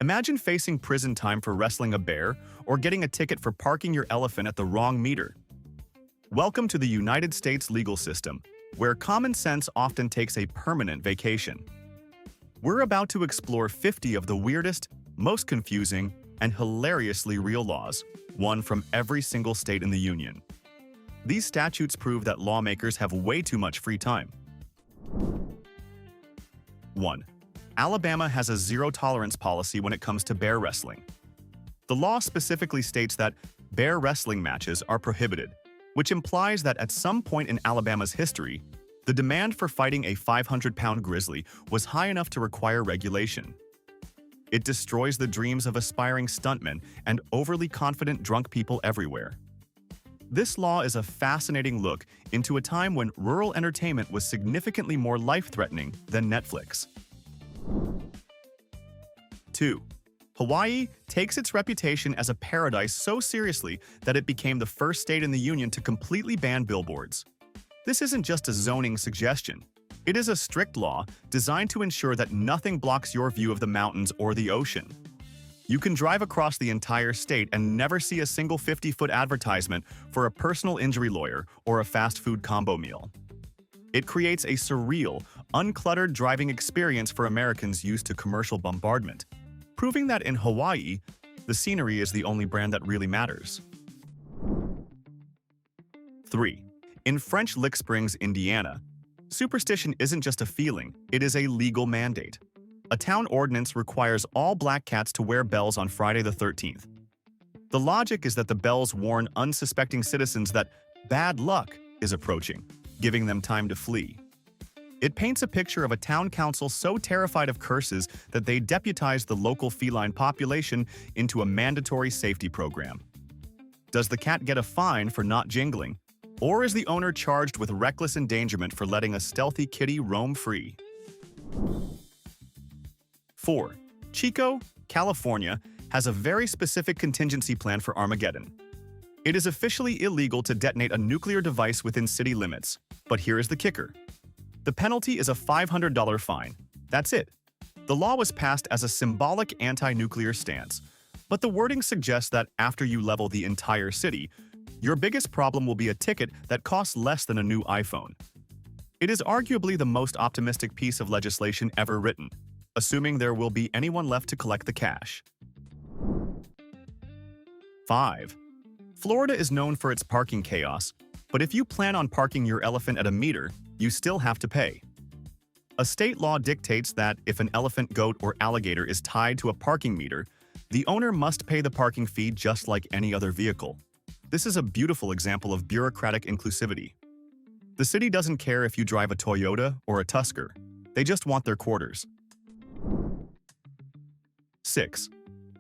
Imagine facing prison time for wrestling a bear or getting a ticket for parking your elephant at the wrong meter. Welcome to the United States legal system, where common sense often takes a permanent vacation. We're about to explore 50 of the weirdest, most confusing, and hilariously real laws, one from every single state in the Union. These statutes prove that lawmakers have way too much free time. 1. Alabama has a zero-tolerance policy when it comes to bear wrestling. The law specifically states that bear wrestling matches are prohibited, which implies that at some point in Alabama's history, the demand for fighting a 500-pound grizzly was high enough to require regulation. It destroys the dreams of aspiring stuntmen and overly confident drunk people everywhere. This law is a fascinating look into a time when rural entertainment was significantly more life-threatening than Netflix. 2. Hawaii takes its reputation as a paradise so seriously that it became the first state in the Union to completely ban billboards. This isn't just a zoning suggestion. It is a strict law designed to ensure that nothing blocks your view of the mountains or the ocean. You can drive across the entire state and never see a single 50-foot advertisement for a personal injury lawyer or a fast food combo meal. It creates a surreal, uncluttered driving experience for Americans used to commercial bombardment, proving that in Hawaii, the scenery is the only brand that really matters. 3. In French Lick Springs, Indiana, superstition isn't just a feeling, it is a legal mandate. A town ordinance requires all black cats to wear bells on Friday the 13th. The logic is that the bells warn unsuspecting citizens that bad luck is approaching, giving them time to flee. It paints a picture of a town council so terrified of curses that they deputized the local feline population into a mandatory safety program. Does the cat get a fine for not jingling? Or is the owner charged with reckless endangerment for letting a stealthy kitty roam free? 4. Chico, California, has a very specific contingency plan for Armageddon. It is officially illegal to detonate a nuclear device within city limits, but here is the kicker. The penalty is a $500 fine. That's it. The law was passed as a symbolic anti-nuclear stance, but the wording suggests that after you level the entire city, your biggest problem will be a ticket that costs less than a new iPhone. It is arguably the most optimistic piece of legislation ever written, assuming there will be anyone left to collect the cash. 5. Florida is known for its parking chaos, but if you plan on parking your elephant at a meter, you still have to pay. A state law dictates that if an elephant, goat, or alligator is tied to a parking meter, the owner must pay the parking fee just like any other vehicle. This is a beautiful example of bureaucratic inclusivity. The city doesn't care if you drive a Toyota or a Tusker. They just want their quarters. 6.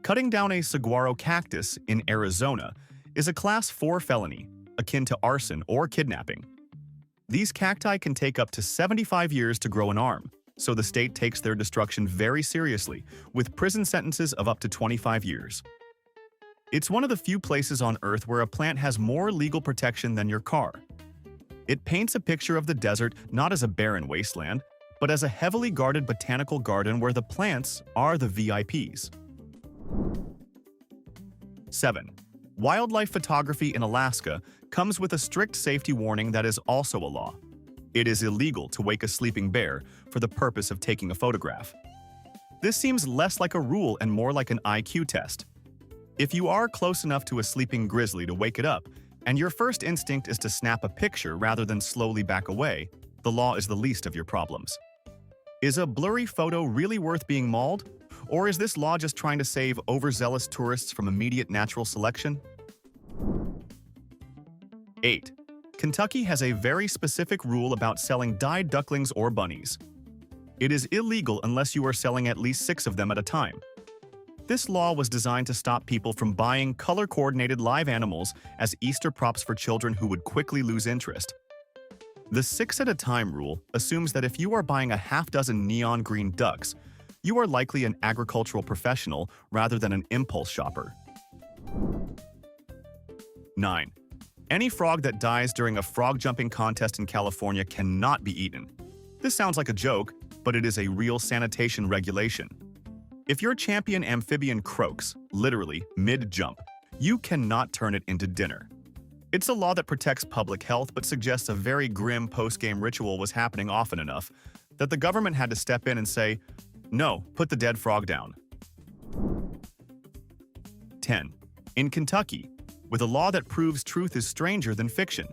Cutting down a saguaro cactus in Arizona is a Class 4 felony, akin to arson or kidnapping. These cacti can take up to 75 years to grow an arm, so the state takes their destruction very seriously, with prison sentences of up to 25 years. It's one of the few places on Earth where a plant has more legal protection than your car. It paints a picture of the desert not as a barren wasteland, but as a heavily guarded botanical garden where the plants are the VIPs. 7. Wildlife photography in Alaska comes with a strict safety warning that is also a law. It is illegal to wake a sleeping bear for the purpose of taking a photograph. This seems less like a rule and more like an IQ test. If you are close enough to a sleeping grizzly to wake it up, and your first instinct is to snap a picture rather than slowly back away, the law is the least of your problems. Is a blurry photo really worth being mauled? Or is this law just trying to save overzealous tourists from immediate natural selection? 8. Kentucky has a very specific rule about selling dyed ducklings or bunnies. It is illegal unless you are selling at least 6 of them at a time. This law was designed to stop people from buying color-coordinated live animals as Easter props for children who would quickly lose interest. The 6 at a time rule assumes that if you are buying a half-dozen neon green ducks, you are likely an agricultural professional rather than an impulse shopper. 9. Any frog that dies during a frog jumping contest in California cannot be eaten. This sounds like a joke, but it is a real sanitation regulation. If your champion amphibian croaks, literally mid-jump, you cannot turn it into dinner. It's a law that protects public health but suggests a very grim post-game ritual was happening often enough that the government had to step in and say, "No, put the dead frog down." 10. In Kentucky, with a law that proves truth is stranger than fiction.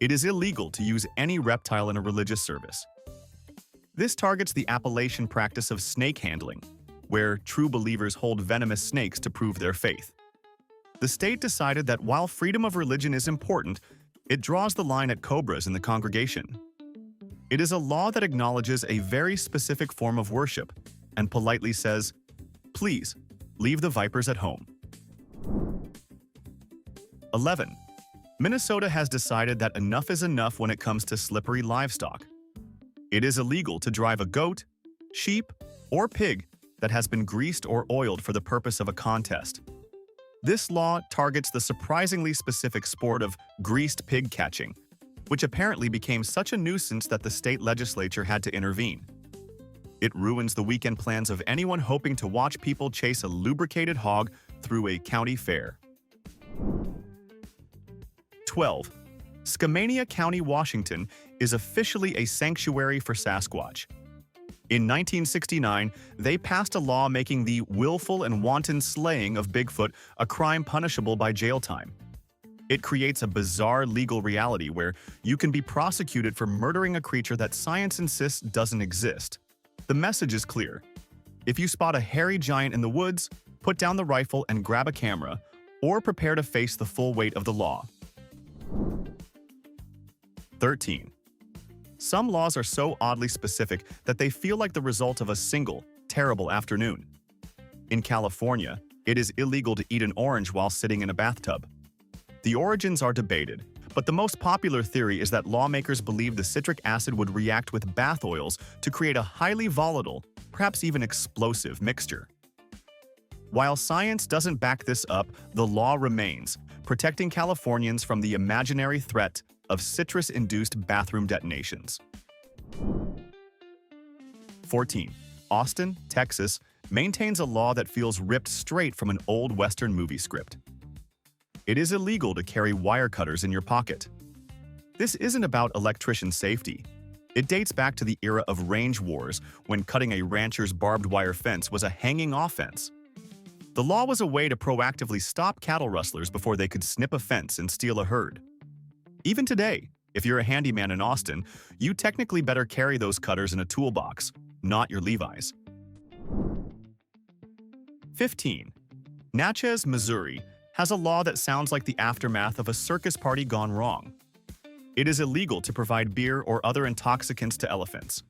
It is illegal to use any reptile in a religious service. This targets the Appalachian practice of snake handling, where true believers hold venomous snakes to prove their faith. The state decided that while freedom of religion is important, it draws the line at cobras in the congregation. It is a law that acknowledges a very specific form of worship and politely says, "Please, leave the vipers at home." 11. Minnesota has decided that enough is enough when it comes to slippery livestock. It is illegal to drive a goat, sheep, or pig that has been greased or oiled for the purpose of a contest. This law targets the surprisingly specific sport of greased pig catching, which apparently became such a nuisance that the state legislature had to intervene. It ruins the weekend plans of anyone hoping to watch people chase a lubricated hog through a county fair. 12. Skamania County, Washington is officially a sanctuary for Sasquatch. In 1969, they passed a law making the willful and wanton slaying of Bigfoot a crime punishable by jail time. It creates a bizarre legal reality where you can be prosecuted for murdering a creature that science insists doesn't exist. The message is clear. If you spot a hairy giant in the woods, put down the rifle and grab a camera, or prepare to face the full weight of the law. 13. Some laws are so oddly specific that they feel like the result of a single, terrible afternoon. In California, it is illegal to eat an orange while sitting in a bathtub. The origins are debated, but the most popular theory is that lawmakers believe the citric acid would react with bath oils to create a highly volatile, perhaps even explosive mixture. While science doesn't back this up, the law remains, protecting Californians from the imaginary threat of citrus-induced bathroom detonations. 14. Austin, Texas, maintains a law that feels ripped straight from an old Western movie script. It is illegal to carry wire cutters in your pocket. This isn't about electrician safety. It dates back to the era of range wars when cutting a rancher's barbed wire fence was a hanging offense. The law was a way to proactively stop cattle rustlers before they could snip a fence and steal a herd. Even today, if you're a handyman in Austin, you technically better carry those cutters in a toolbox, not your Levi's. 15. Natchez, Missouri, has a law that sounds like the aftermath of a circus party gone wrong. It is illegal to provide beer or other intoxicants to elephants.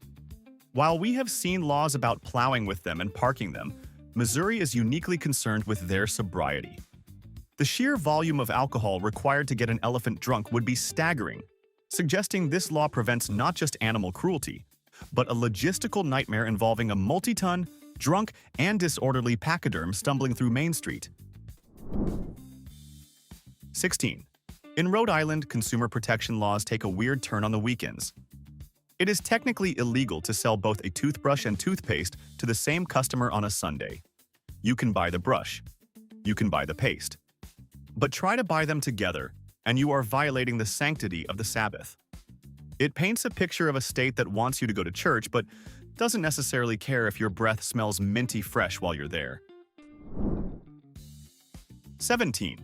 While we have seen laws about plowing with them and parking them, Missouri is uniquely concerned with their sobriety. The sheer volume of alcohol required to get an elephant drunk would be staggering, suggesting this law prevents not just animal cruelty, but a logistical nightmare involving a multi-ton, drunk, and disorderly pachyderm stumbling through Main Street. 16. In Rhode Island, consumer protection laws take a weird turn on the weekends. It is technically illegal to sell both a toothbrush and toothpaste to the same customer on a Sunday. You can buy the brush. You can buy the paste. But try to buy them together, and you are violating the sanctity of the Sabbath. It paints a picture of a state that wants you to go to church, but doesn't necessarily care if your breath smells minty fresh while you're there. 17.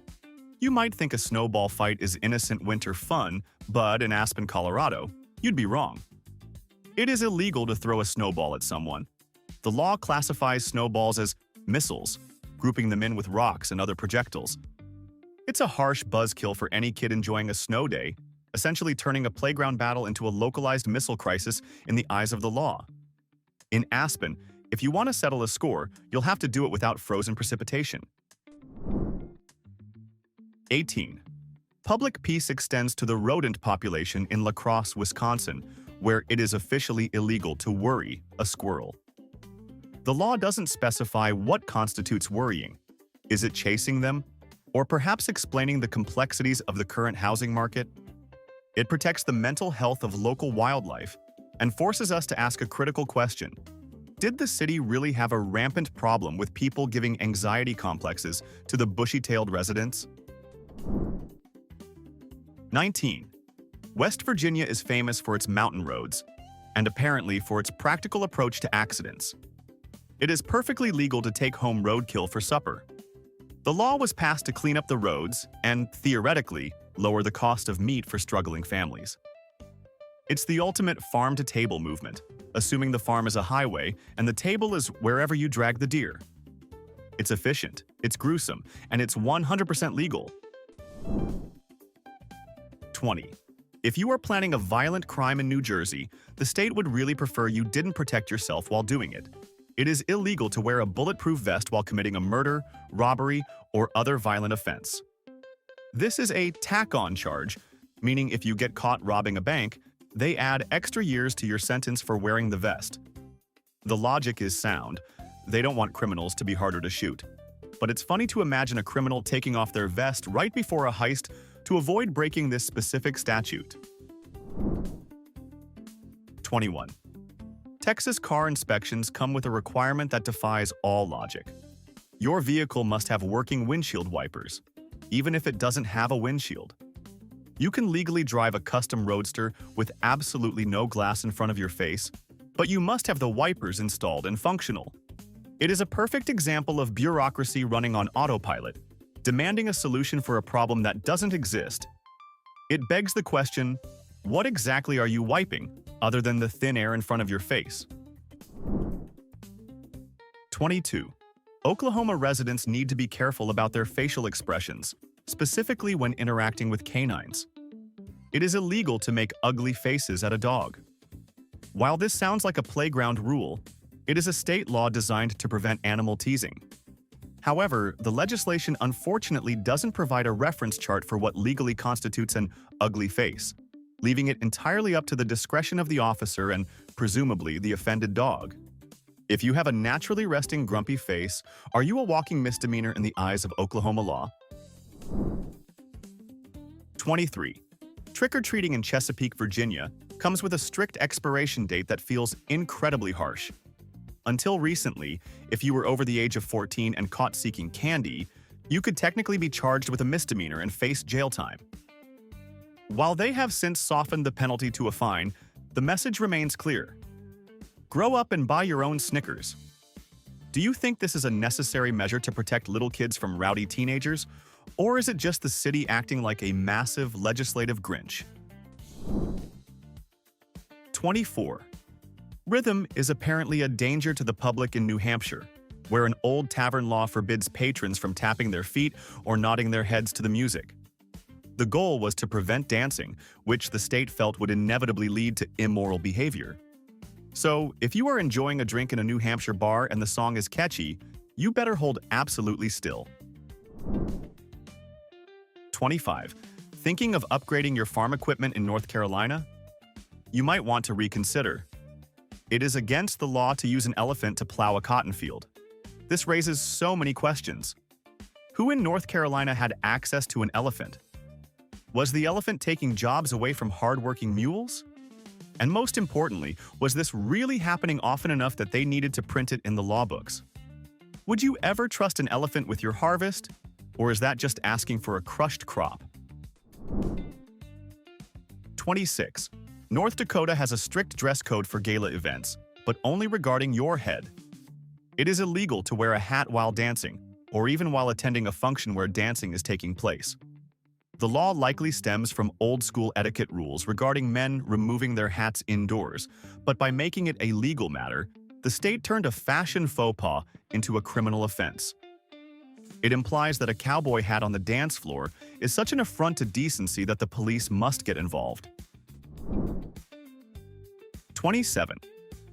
You might think a snowball fight is innocent winter fun, but in Aspen, Colorado, you'd be wrong. It is illegal to throw a snowball at someone. The law classifies snowballs as missiles, grouping them in with rocks and other projectiles. It's a harsh buzzkill for any kid enjoying a snow day, essentially turning a playground battle into a localized missile crisis in the eyes of the law. In Aspen, if you want to settle a score, you'll have to do it without frozen precipitation. 18. Public peace extends to the rodent population in La Crosse, Wisconsin, where it is officially illegal to worry a squirrel. The law doesn't specify what constitutes worrying. Is it chasing them? Or perhaps explaining the complexities of the current housing market? It protects the mental health of local wildlife and forces us to ask a critical question. Did the city really have a rampant problem with people giving anxiety complexes to the bushy-tailed residents? 19. West Virginia is famous for its mountain roads, and apparently for its practical approach to accidents. It is perfectly legal to take home roadkill for supper. The law was passed to clean up the roads and, theoretically, lower the cost of meat for struggling families. It's the ultimate farm-to-table movement, assuming the farm is a highway and the table is wherever you drag the deer. It's efficient, it's gruesome, and it's 100% legal. 20. If you are planning a violent crime in New Jersey, the state would really prefer you didn't protect yourself while doing it. It is illegal to wear a bulletproof vest while committing a murder, robbery, or other violent offense. This is a tack-on charge, meaning if you get caught robbing a bank, they add extra years to your sentence for wearing the vest. The logic is sound. They don't want criminals to be harder to shoot. But it's funny to imagine a criminal taking off their vest right before a heist to avoid breaking this specific statute. 21. Texas car inspections come with a requirement that defies all logic. Your vehicle must have working windshield wipers, even if it doesn't have a windshield. You can legally drive a custom roadster with absolutely no glass in front of your face, but you must have the wipers installed and functional. It is a perfect example of bureaucracy running on autopilot, demanding a solution for a problem that doesn't exist. It begs the question, what exactly are you wiping, other than the thin air in front of your face? 22. Oklahoma residents need to be careful about their facial expressions, specifically when interacting with canines. It is illegal to make ugly faces at a dog. While this sounds like a playground rule, it is a state law designed to prevent animal teasing. However, the legislation unfortunately doesn't provide a reference chart for what legally constitutes an ugly face, leaving it entirely up to the discretion of the officer and, presumably, the offended dog. If you have a naturally resting grumpy face, are you a walking misdemeanor in the eyes of Oklahoma law? 23. Trick-or-treating in Chesapeake, Virginia comes with a strict expiration date that feels incredibly harsh. Until recently, if you were over the age of 14 and caught seeking candy, you could technically be charged with a misdemeanor and face jail time. While they have since softened the penalty to a fine, the message remains clear. Grow up and buy your own Snickers. Do you think this is a necessary measure to protect little kids from rowdy teenagers, or is it just the city acting like a massive legislative Grinch? 24. Rhythm is apparently a danger to the public in New Hampshire, where an old tavern law forbids patrons from tapping their feet or nodding their heads to the music. The goal was to prevent dancing, which the state felt would inevitably lead to immoral behavior. So, if you are enjoying a drink in a New Hampshire bar and the song is catchy, you better hold absolutely still. 25. Thinking of upgrading your farm equipment in North Carolina? You might want to reconsider. It is against the law to use an elephant to plow a cotton field. This raises so many questions. Who in North Carolina had access to an elephant? Was the elephant taking jobs away from hardworking mules? And most importantly, was this really happening often enough that they needed to print it in the law books? Would you ever trust an elephant with your harvest? Or is that just asking for a crushed crop? 26. North Dakota has a strict dress code for gala events, but only regarding your head. It is illegal to wear a hat while dancing, or even while attending a function where dancing is taking place. The law likely stems from old-school etiquette rules regarding men removing their hats indoors, but by making it a legal matter, the state turned a fashion faux pas into a criminal offense. It implies that a cowboy hat on the dance floor is such an affront to decency that the police must get involved. 27.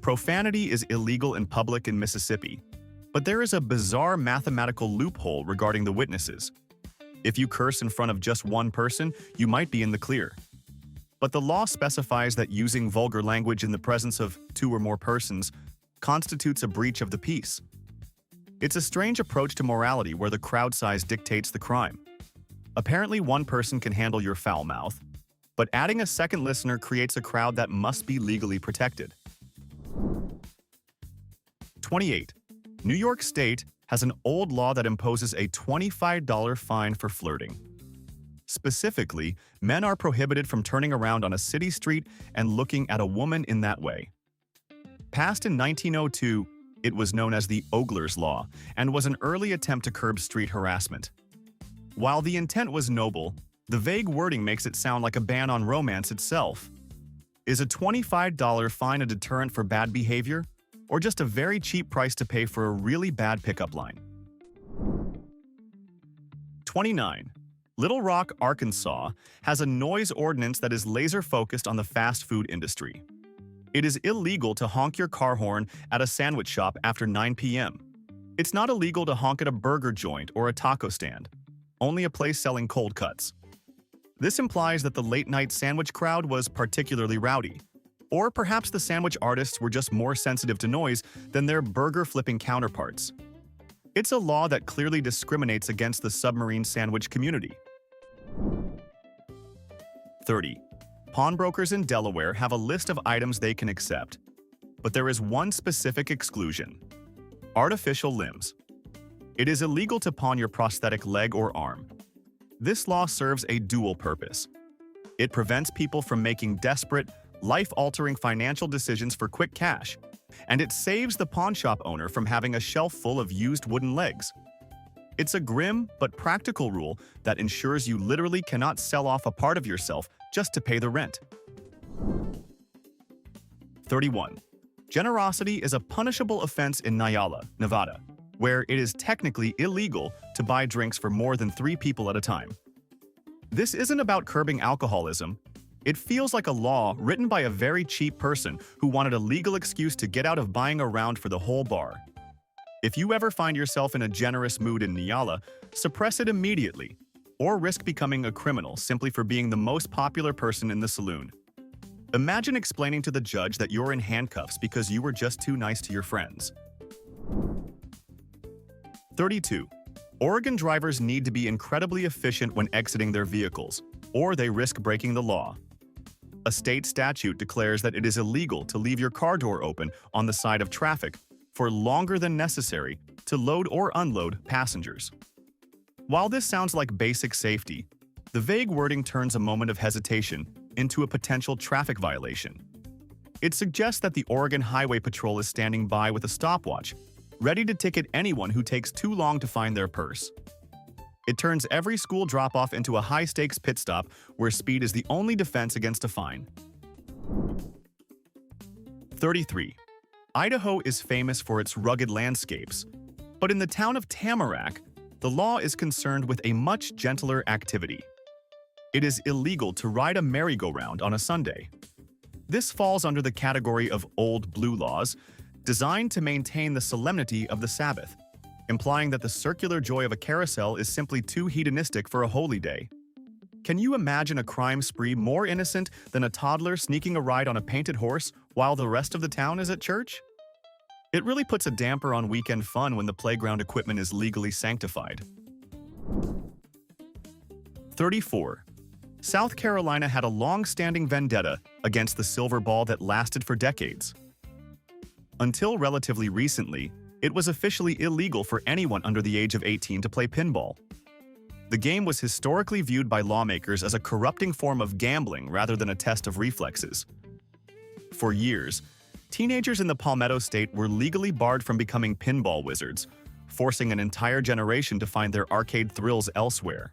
Profanity is illegal in public in Mississippi, but there is a bizarre mathematical loophole regarding the witnesses. If you curse in front of just one person, you might be in the clear. But the law specifies that using vulgar language in the presence of 2 or more persons constitutes a breach of the peace. It's a strange approach to morality where the crowd size dictates the crime. Apparently, one person can handle your foul mouth, but adding a second listener creates a crowd that must be legally protected. 28. New York State has an old law that imposes a $25 fine for flirting. Specifically, men are prohibited from turning around on a city street and looking at a woman in that way. Passed in 1902, it was known as the Ogler's Law and was an early attempt to curb street harassment. While the intent was noble, the vague wording makes it sound like a ban on romance itself. Is a $25 fine a deterrent for bad behavior, or just a very cheap price to pay for a really bad pickup line? 29. Little Rock, Arkansas has a noise ordinance that is laser-focused on the fast food industry. It is illegal to honk your car horn at a sandwich shop after 9 p.m. It's not illegal to honk at a burger joint or a taco stand, only a place selling cold cuts. This implies that the late-night sandwich crowd was particularly rowdy. Or perhaps the sandwich artists were just more sensitive to noise than their burger-flipping counterparts. It's a law that clearly discriminates against the submarine sandwich community. 30. Pawnbrokers in Delaware have a list of items they can accept, but there is one specific exclusion: artificial limbs. It is illegal to pawn your prosthetic leg or arm. This law serves a dual purpose. It prevents people from making desperate, life-altering financial decisions for quick cash, and it saves the pawnshop owner from having a shelf full of used wooden legs. It's a grim but practical rule that ensures you literally cannot sell off a part of yourself just to pay the rent. 31. Generosity is a punishable offense in Nyala, Nevada, where it is technically illegal to buy drinks for more than 3 people at a time. This isn't about curbing alcoholism. It feels like a law written by a very cheap person who wanted a legal excuse to get out of buying a round for the whole bar. If you ever find yourself in a generous mood in Nyala, suppress it immediately, or risk becoming a criminal simply for being the most popular person in the saloon. Imagine explaining to the judge that you're in handcuffs because you were just too nice to your friends. 32. Oregon drivers need to be incredibly efficient when exiting their vehicles, or they risk breaking the law. A state statute declares that it is illegal to leave your car door open on the side of traffic for longer than necessary to load or unload passengers. While this sounds like basic safety, the vague wording turns a moment of hesitation into a potential traffic violation. It suggests that the Oregon Highway Patrol is standing by with a stopwatch, ready to ticket anyone who takes too long to find their purse. It turns every school drop-off into a high-stakes pit stop where speed is the only defense against a fine. 33. Idaho is famous for its rugged landscapes, but in the town of Tamarack, the law is concerned with a much gentler activity. It is illegal to ride a merry-go-round on a Sunday. This falls under the category of Old Blue laws, designed to maintain the solemnity of the Sabbath, implying that the circular joy of a carousel is simply too hedonistic for a holy day. Can you imagine a crime spree more innocent than a toddler sneaking a ride on a painted horse while the rest of the town is at church? It really puts a damper on weekend fun when the playground equipment is legally sanctified. 34. South Carolina had a long-standing vendetta against the silver ball that lasted for decades. Until relatively recently, it was officially illegal for anyone under the age of 18 to play pinball. The game was historically viewed by lawmakers as a corrupting form of gambling rather than a test of reflexes. For years, teenagers in the Palmetto State were legally barred from becoming pinball wizards, forcing an entire generation to find their arcade thrills elsewhere.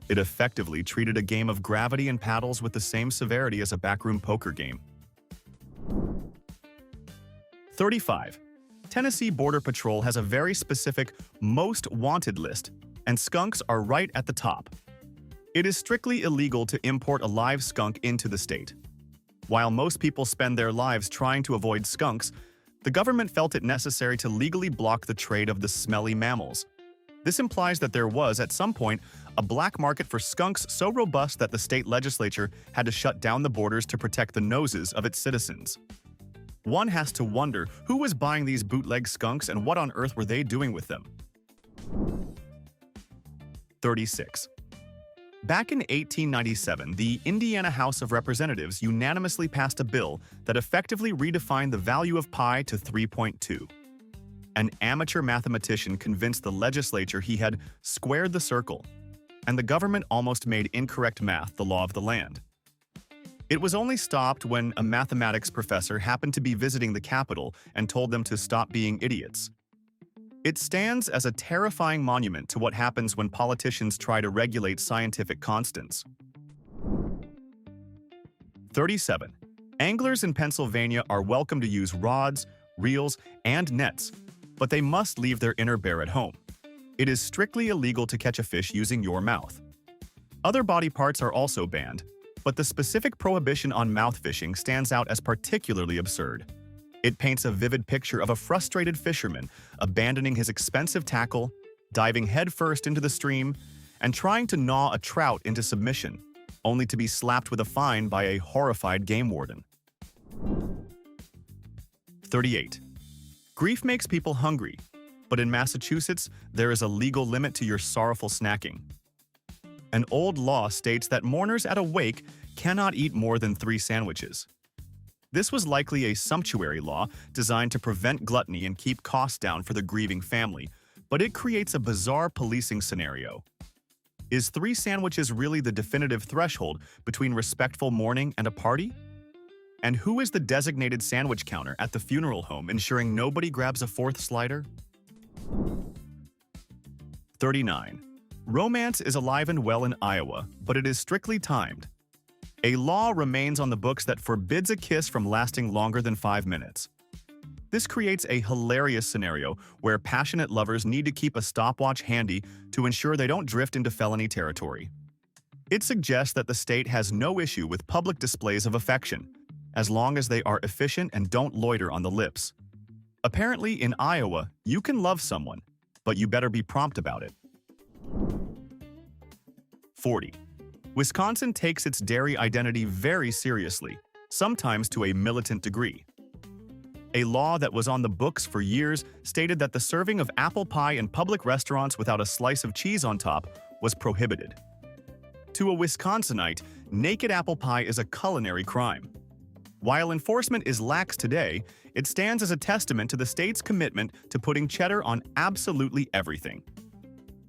It effectively treated a game of gravity and paddles with the same severity as a backroom poker game. 35. Tennessee Border Patrol has a very specific most wanted list, and skunks are right at the top. It is strictly illegal to import a live skunk into the state. While most people spend their lives trying to avoid skunks, the government felt it necessary to legally block the trade of the smelly mammals. This implies that there was, at some point, a black market for skunks so robust that the state legislature had to shut down the borders to protect the noses of its citizens. One has to wonder who was buying these bootleg skunks and what on earth were they doing with them. 36. Back in 1897, the Indiana House of Representatives unanimously passed a bill that effectively redefined the value of pi to 3.2. an amateur mathematician convinced the legislature he had squared the circle, and the government almost made incorrect math the law of the land. It was only stopped when a mathematics professor happened to be visiting the Capitol and told them to stop being idiots. It stands as a terrifying monument to what happens when politicians try to regulate scientific constants. 37. Anglers in Pennsylvania are welcome to use rods, reels, and nets, but they must leave their inner bear at home. It is strictly illegal to catch a fish using your mouth. Other body parts are also banned, but the specific prohibition on mouth fishing stands out as particularly absurd. It paints a vivid picture of a frustrated fisherman abandoning his expensive tackle, diving headfirst into the stream, and trying to gnaw a trout into submission, only to be slapped with a fine by a horrified game warden. 38. Grief makes people hungry, but in Massachusetts, there is a legal limit to your sorrowful snacking. An old law states that mourners at a wake cannot eat more than 3 sandwiches. This was likely a sumptuary law designed to prevent gluttony and keep costs down for the grieving family, but it creates a bizarre policing scenario. Is 3 sandwiches really the definitive threshold between respectful mourning and a party? And who is the designated sandwich counter at the funeral home ensuring nobody grabs a 4th slider? 39. Romance is alive and well in Iowa, but it is strictly timed. A law remains on the books that forbids a kiss from lasting longer than 5 minutes. This creates a hilarious scenario where passionate lovers need to keep a stopwatch handy to ensure they don't drift into felony territory. It suggests that the state has no issue with public displays of affection, as long as they are efficient and don't loiter on the lips. Apparently, in Iowa, you can love someone, but you better be prompt about it. 40. Wisconsin takes its dairy identity very seriously, sometimes to a militant degree. A law that was on the books for years stated that the serving of apple pie in public restaurants without a slice of cheese on top was prohibited. To a Wisconsinite, naked apple pie is a culinary crime. While enforcement is lax today, it stands as a testament to the state's commitment to putting cheddar on absolutely everything.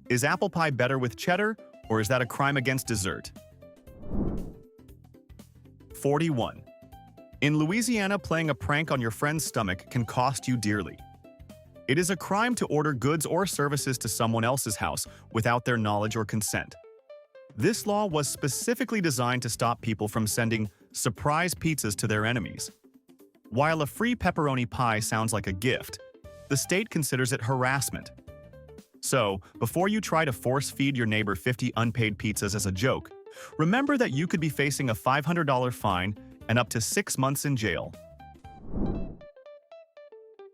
Is apple pie better with cheddar, or is that a crime against dessert? 41. In Louisiana, playing a prank on your friend's stomach can cost you dearly. It is a crime to order goods or services to someone else's house without their knowledge or consent. This law was specifically designed to stop people from sending surprise pizzas to their enemies. While a free pepperoni pie sounds like a gift, the state considers it harassment. So, before you try to force-feed your neighbor 50 unpaid pizzas as a joke, remember that you could be facing a $500 fine and up to 6 months in jail.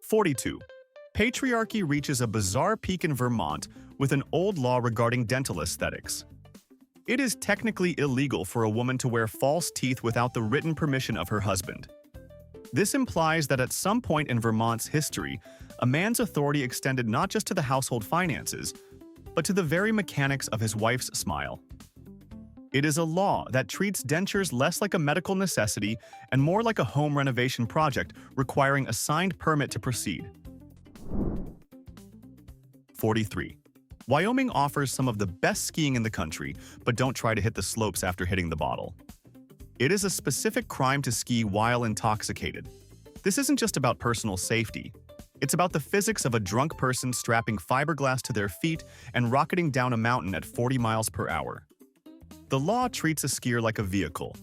42. Patriarchy reaches a bizarre peak in Vermont with an old law regarding dental aesthetics. It is technically illegal for a woman to wear false teeth without the written permission of her husband. This implies that at some point in Vermont's history, a man's authority extended not just to the household finances, but to the very mechanics of his wife's smile. It is a law that treats dentures less like a medical necessity and more like a home renovation project requiring a signed permit to proceed. 43. Wyoming offers some of the best skiing in the country, but don't try to hit the slopes after hitting the bottle. It is a specific crime to ski while intoxicated. This isn't just about personal safety. It's about the physics of a drunk person strapping fiberglass to their feet and rocketing down a mountain at 40 miles per hour. The law treats a skier like a vehicle,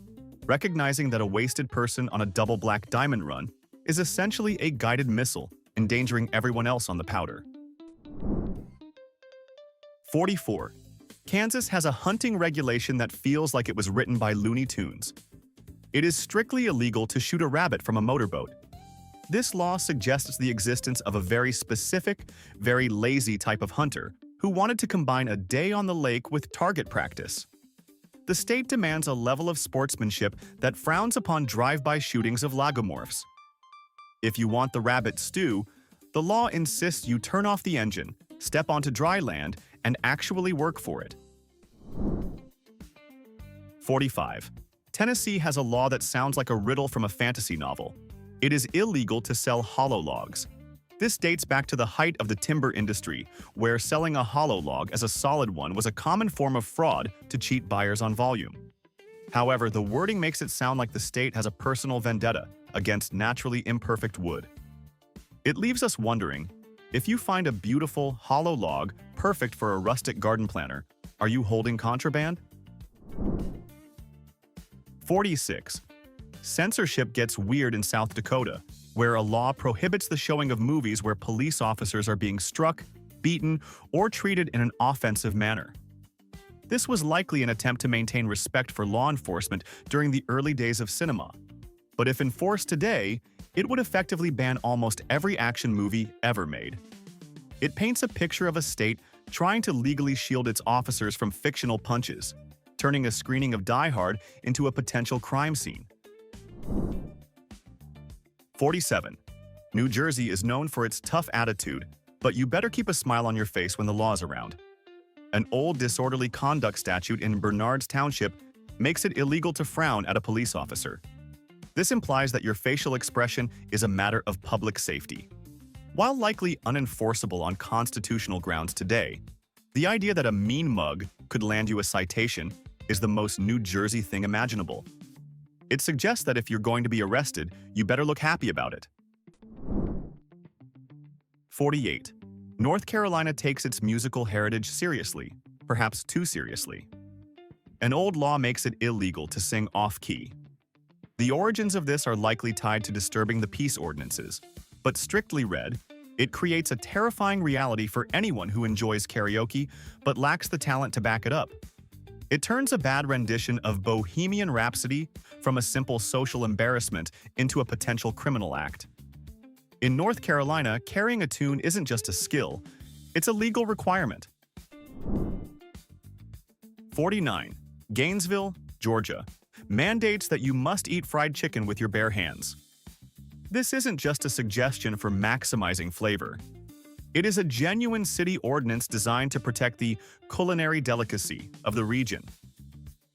recognizing that a wasted person on a double black diamond run is essentially a guided missile, endangering everyone else on the powder. 44. Kansas has a hunting regulation that feels like it was written by Looney Tunes. It is strictly illegal to shoot a rabbit from a motorboat. This law suggests the existence of a very specific, very lazy type of hunter who wanted to combine a day on the lake with target practice. The state demands a level of sportsmanship that frowns upon drive-by shootings of lagomorphs. If you want the rabbit stew, the law insists you turn off the engine, step onto dry land, and actually work for it. 45. Tennessee has a law that sounds like a riddle from a fantasy novel. It is illegal to sell hollow logs. This dates back to the height of the timber industry, where selling a hollow log as a solid one was a common form of fraud to cheat buyers on volume. However, the wording makes it sound like the state has a personal vendetta against naturally imperfect wood. It leaves us wondering, if you find a beautiful, hollow log perfect for a rustic garden planter, are you holding contraband? 46. Censorship gets weird in South Dakota, where a law prohibits the showing of movies where police officers are being struck, beaten, or treated in an offensive manner. This was likely an attempt to maintain respect for law enforcement during the early days of cinema. But if enforced today, it would effectively ban almost every action movie ever made. It paints a picture of a state trying to legally shield its officers from fictional punches, turning a screening of Die Hard into a potential crime scene. 47. New Jersey is known for its tough attitude, but you better keep a smile on your face when the law's around. An old disorderly conduct statute in Bernards Township makes it illegal to frown at a police officer. This implies that your facial expression is a matter of public safety. While likely unenforceable on constitutional grounds today, the idea that a mean mug could land you a citation is the most New Jersey thing imaginable. It suggests that if you're going to be arrested, you better look happy about it. 48. North Carolina takes its musical heritage seriously, perhaps too seriously. An old law makes it illegal to sing off-key. The origins of this are likely tied to disturbing the peace ordinances, but strictly read, it creates a terrifying reality for anyone who enjoys karaoke but lacks the talent to back it up. It turns a bad rendition of Bohemian Rhapsody from a simple social embarrassment into a potential criminal act. In North Carolina, carrying a tune isn't just a skill, it's a legal requirement. 49. Gainesville, Georgia, mandates that you must eat fried chicken with your bare hands. This isn't just a suggestion for maximizing flavor. It is a genuine city ordinance designed to protect the culinary delicacy of the region.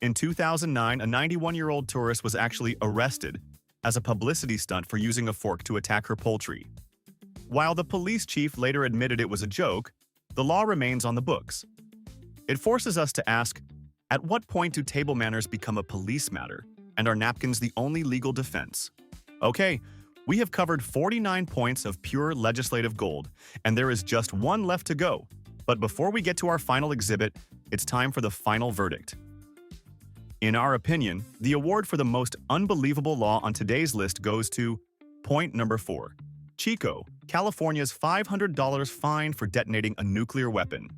In 2009, a 91-year-old tourist was actually arrested as a publicity stunt for using a fork to attack her poultry. While the police chief later admitted it was a joke, the law remains on the books. It forces us to ask, at what point do table manners become a police matter, and are napkins the only legal defense? Okay, we have covered 49 points of pure legislative gold, and there is just one left to go. But before we get to our final exhibit, it's time for the final verdict. In our opinion, the award for the most unbelievable law on today's list goes to point number 4. Chico, California's $500 fine for detonating a nuclear weapon.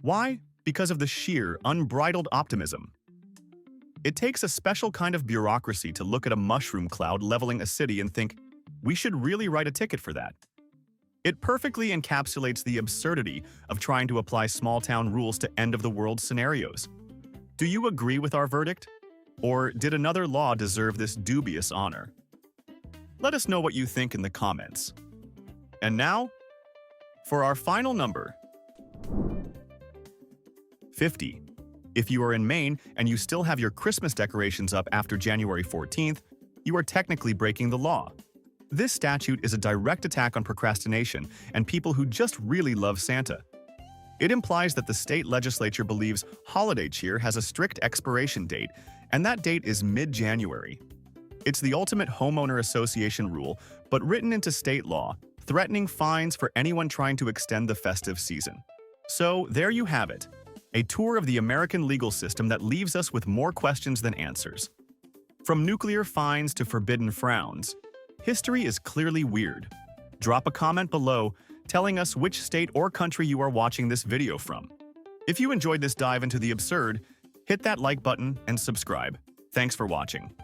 Why? Because of the sheer, unbridled optimism. It takes a special kind of bureaucracy to look at a mushroom cloud leveling a city and think, we should really write a ticket for that. It perfectly encapsulates the absurdity of trying to apply small-town rules to end-of-the-world scenarios. Do you agree with our verdict? Or did another law deserve this dubious honor? Let us know what you think in the comments. And now, for our final number. 50. If you are in Maine and you still have your Christmas decorations up after January 14th, you are technically breaking the law. This statute is a direct attack on procrastination and people who just really love Santa. It implies that the state legislature believes holiday cheer has a strict expiration date, and that date is mid-January. It's the ultimate homeowner association rule, but written into state law, threatening fines for anyone trying to extend the festive season. So there you have it, a tour of the American legal system that leaves us with more questions than answers. From nuclear fines to forbidden frowns, history is clearly weird. Drop a comment below telling us which state or country you are watching this video from. If you enjoyed this dive into the absurd, hit that like button and subscribe. Thanks for watching.